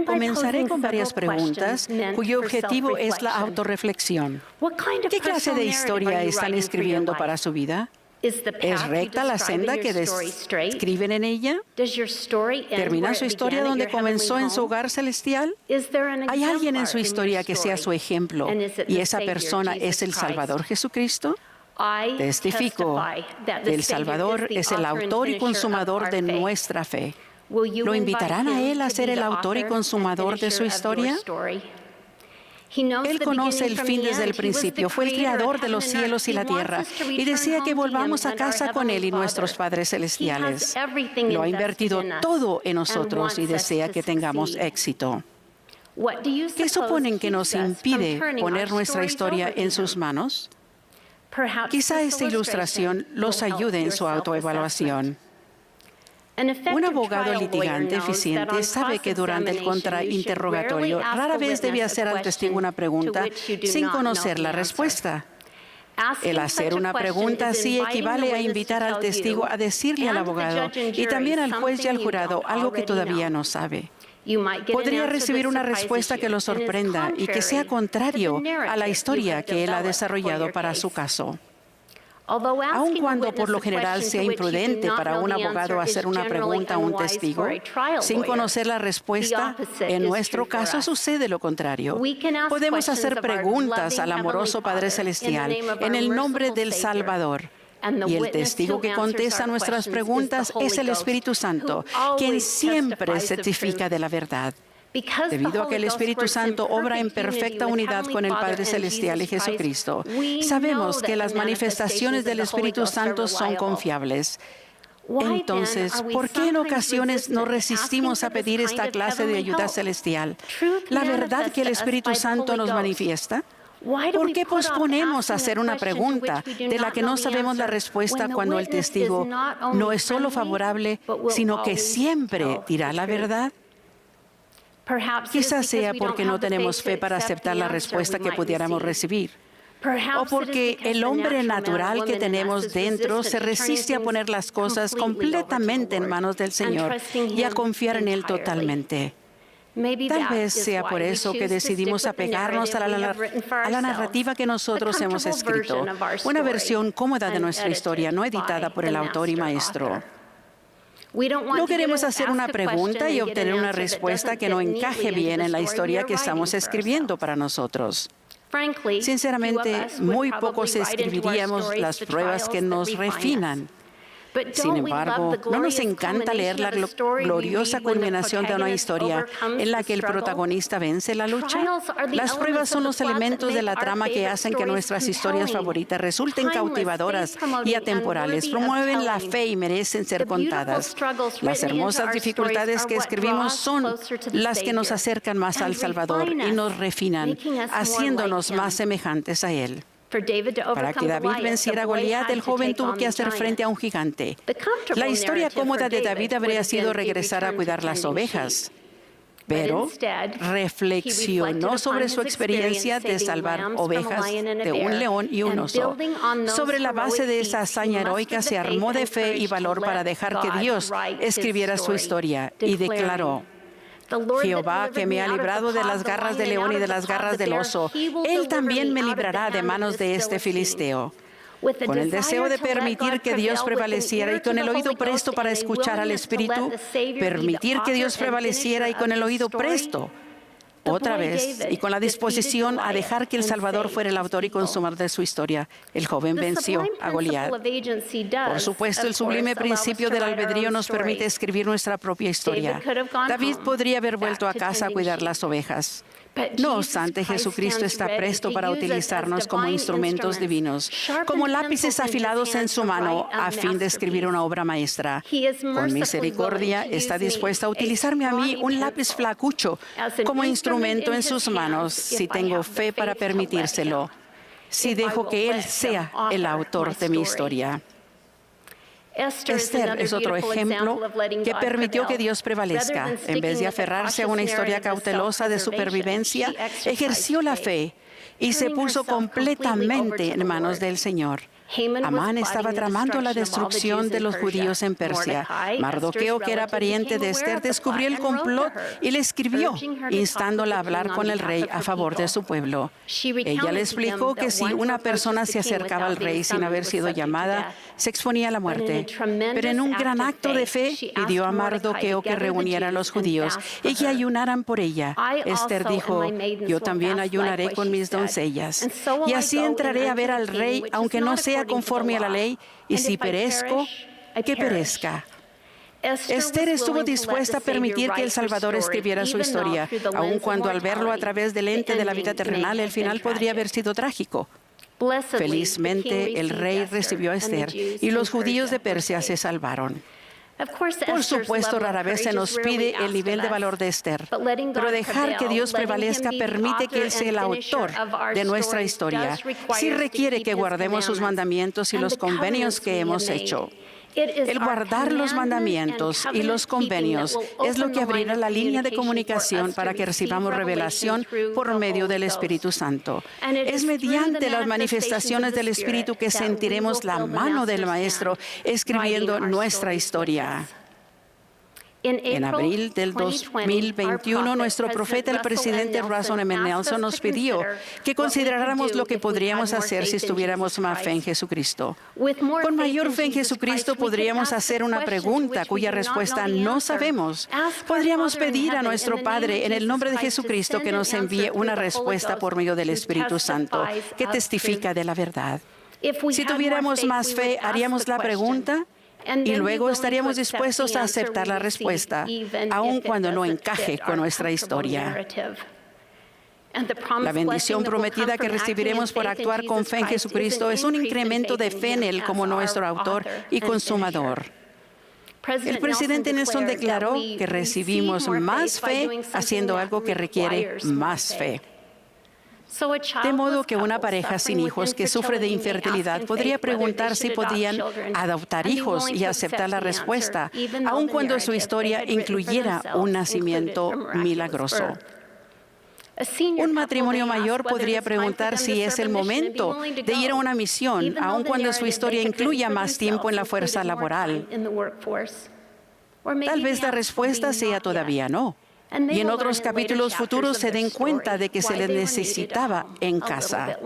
Comenzaré con varias preguntas cuyo objetivo es la autorreflexión. ¿Qué clase de historia están escribiendo para su vida? ¿Es recta la senda que describen en ella? ¿Termina su historia donde comenzó en su hogar celestial? ¿Hay alguien en su historia que sea su ejemplo y esa persona es el Salvador Jesucristo? Testifico que el Salvador es el autor y consumador de nuestra fe. ¿Lo invitarán a Él a ser el autor y consumador de su historia? Él conoce el fin desde el principio. Fue el creador de los cielos y la tierra y desea que volvamos a casa con Él y nuestros padres celestiales. Lo ha invertido todo en nosotros y desea que tengamos éxito. ¿Qué suponen que nos impide poner nuestra historia en sus manos? Quizá esta ilustración los ayude en su autoevaluación. Un abogado litigante eficiente sabe que durante el contrainterrogatorio rara vez debe hacer al testigo una pregunta sin conocer la respuesta. El hacer una pregunta así equivale a invitar al testigo a decirle al abogado y también al juez y al jurado algo que todavía no sabe. Podría recibir una respuesta que lo sorprenda y que sea contrario a la historia que él ha desarrollado para su caso. Aun cuando por lo general sea imprudente para un abogado hacer una pregunta a un testigo, sin conocer la respuesta, en nuestro caso sucede lo contrario. Podemos hacer preguntas al amoroso Padre Celestial en el nombre del Salvador. Y el testigo que contesta nuestras preguntas es el Espíritu Santo, quien siempre certifica de la verdad. Debido a que el Espíritu Santo obra en perfecta unidad con el Padre Celestial y Jesucristo, sabemos que las manifestaciones del Espíritu Santo son confiables. Entonces, ¿por qué en ocasiones nos resistimos a pedir esta clase de ayuda celestial? ¿La verdad que el Espíritu Santo nos manifiesta? ¿Por qué posponemos hacer una pregunta de la que no sabemos la respuesta cuando el testigo no es solo favorable, sino que siempre dirá la verdad? Quizás sea porque no tenemos fe para aceptar la respuesta que pudiéramos recibir. O porque el hombre natural que tenemos dentro se resiste a poner las cosas completamente en manos del Señor y a confiar en Él totalmente. Tal vez sea por eso que decidimos apegarnos a la narrativa que nosotros hemos escrito, una versión cómoda de nuestra historia, no editada por el autor y maestro. No queremos hacer una pregunta y obtener una respuesta que no encaje bien en la historia que estamos escribiendo para nosotros. Sinceramente, muy pocos escribiríamos las pruebas que nos refinan. Sin embargo, ¿no nos encanta leer la gloriosa culminación de una historia en la que el protagonista vence la lucha? Las pruebas son los elementos de la trama que hacen que nuestras historias favoritas resulten cautivadoras y atemporales, promueven la fe y merecen ser contadas. Las hermosas dificultades que escribimos son las que nos acercan más al Salvador y nos refinan, haciéndonos más semejantes a Él. Para que David venciera a Goliat, el joven tuvo que hacer frente a un gigante. La historia cómoda de David habría sido regresar a cuidar las ovejas, pero reflexionó sobre su experiencia de salvar ovejas de un león y un oso. Sobre la base de esa hazaña heroica se armó de fe y valor para dejar que Dios escribiera su historia y declaró: Jehová, que me ha librado de las garras del león y de las garras del oso, Él también me librará de manos de este filisteo. Con el deseo de permitir que Dios prevaleciera y con el oído presto para escuchar al Espíritu, permitir que Dios prevaleciera y con el oído presto, otra vez, y con la disposición a dejar que el Salvador fuera el autor y consumador de su historia, el joven venció a Goliat. Por supuesto, el sublime principio del albedrío nos permite escribir nuestra propia historia. David podría haber vuelto a casa a cuidar las ovejas. No obstante, Jesucristo está presto para utilizarnos como instrumentos divinos, como lápices afilados en su mano, a fin de escribir una obra maestra. Con misericordia, está dispuesta a utilizarme a mí, un lápiz flacucho, como instrumento en sus manos, si tengo fe para permitírselo, si dejo que Él sea el autor de mi historia. Esther es otro ejemplo que permitió que Dios prevalezca. En vez de aferrarse a una historia cautelosa de supervivencia, ejerció la fe y se puso completamente en manos del Señor. Amán estaba tramando la destrucción de los judíos en Persia. Mardoqueo, que era pariente de Esther, descubrió el complot y le escribió, instándola a hablar con el rey a favor de su pueblo. Ella le explicó que si una persona se acercaba al rey sin haber sido llamada, se exponía a la muerte. Pero en un gran acto de fe, pidió a Mardoqueo que reuniera a los judíos y que ayunaran por ella. Esther dijo, yo también ayunaré con mis doncellas. Y así entraré a ver al rey, aunque no sea conforme a la ley, y si perezco, que perezca. Esther estuvo dispuesta a permitir que el Salvador escribiera su historia, aun cuando al verlo a través del lente de la vida terrenal, el final podría haber sido trágico. Felizmente, el rey recibió a Esther y los judíos de Persia se salvaron. Por supuesto, rara vez se nos pide el nivel de valor de Esther, pero dejar que Dios prevalezca permite que Él sea el autor de nuestra historia. Sí requiere que guardemos sus mandamientos y los convenios que hemos hecho. El guardar los mandamientos y los convenios es lo que abrirá la línea de comunicación para que recibamos revelación por medio del Espíritu Santo. Es mediante las manifestaciones del Espíritu que sentiremos la mano del Maestro escribiendo nuestra historia. En abril del 2021, nuestro profeta, el presidente Russell M. Nelson, nos pidió que consideráramos lo que podríamos hacer si tuviéramos más fe en Jesucristo. Con mayor fe en Jesucristo podríamos hacer una pregunta cuya respuesta no sabemos. Podríamos pedir a nuestro Padre en el nombre de Jesucristo que nos envíe una respuesta por medio del Espíritu Santo que testifica de la verdad. Si tuviéramos más fe, haríamos la pregunta y luego estaríamos dispuestos a aceptar la respuesta, aun cuando no encaje con nuestra historia. La bendición prometida que recibiremos por actuar con fe en Jesucristo es un incremento de fe en Él como nuestro autor y consumador. El presidente Nelson declaró que recibimos más fe haciendo algo que requiere más fe. De modo que una pareja sin hijos que sufre de infertilidad podría preguntar si podían adoptar hijos y aceptar la respuesta, aun cuando su historia incluyera un nacimiento milagroso. Un matrimonio mayor podría preguntar si es el momento de ir a una misión, aun cuando su historia incluya más tiempo en la fuerza laboral. Tal vez la respuesta sea todavía no. Y en otros capítulos futuros se den cuenta de que se les necesitaba en casa.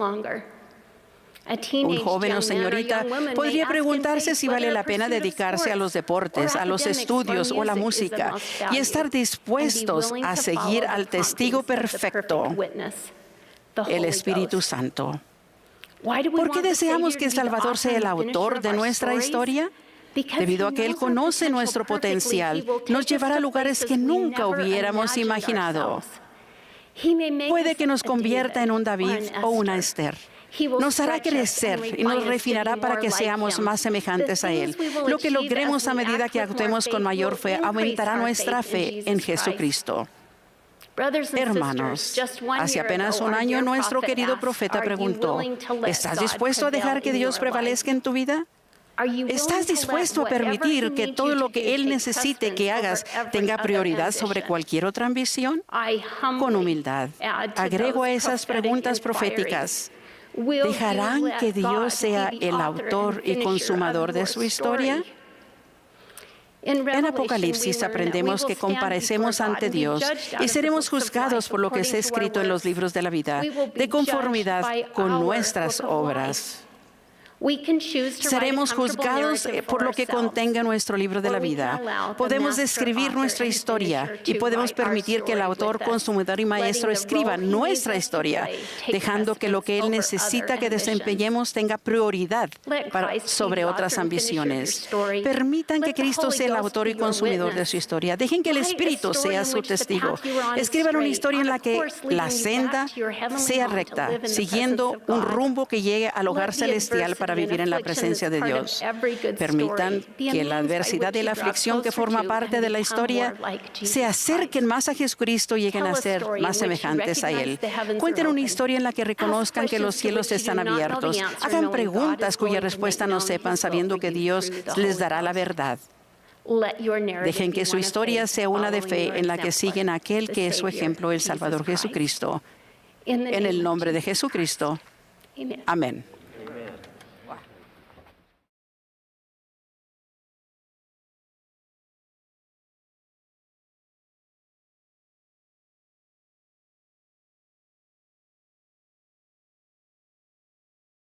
Un joven o señorita podría preguntarse si vale la pena dedicarse a los deportes, a los estudios o a la música y estar dispuestos a seguir al testigo perfecto, el Espíritu Santo. ¿Por qué deseamos que el Salvador sea el autor de nuestra historia? Debido a que Él conoce nuestro potencial, nos llevará a lugares que nunca hubiéramos imaginado. Puede que nos convierta en un David o una Esther. Nos hará crecer y nos refinará para que seamos más semejantes a Él. Lo que logremos a medida que actuemos con mayor fe aumentará nuestra fe en Jesucristo. Hermanos, hace apenas un año nuestro querido profeta preguntó, ¿estás dispuesto a dejar que Dios prevalezca en tu vida? ¿Estás dispuesto a permitir que todo lo que Él necesite que hagas tenga prioridad sobre cualquier otra ambición? Con humildad, agrego a esas preguntas proféticas. ¿Dejarán que Dios sea el autor y consumador de su historia? En Apocalipsis aprendemos que comparecemos ante Dios y seremos juzgados por lo que está escrito en los libros de la vida, de conformidad con nuestras obras. Seremos juzgados por lo que contenga nuestro libro de la vida. Podemos describir nuestra historia y podemos permitir que el autor, consumador y maestro escriba nuestra historia, dejando que lo que Él necesita que desempeñemos tenga prioridad sobre otras ambiciones. Permitan que Cristo sea el autor y consumidor de su historia. Dejen que el Espíritu sea su testigo. Escriban una historia en la que la senda sea recta, siguiendo un rumbo que llegue al hogar celestial para vivir en la presencia de Dios. Permitan que la adversidad y la aflicción que forma parte de la historia se acerquen más a Jesucristo y lleguen a ser más semejantes a Él. Cuenten una historia en la que reconozcan que los cielos están abiertos. Hagan preguntas cuya respuesta no sepan, sabiendo que Dios les dará la verdad. Dejen que su historia sea una de fe en la que siguen a aquel que es su ejemplo, el Salvador Jesucristo. En el nombre de Jesucristo. Amén.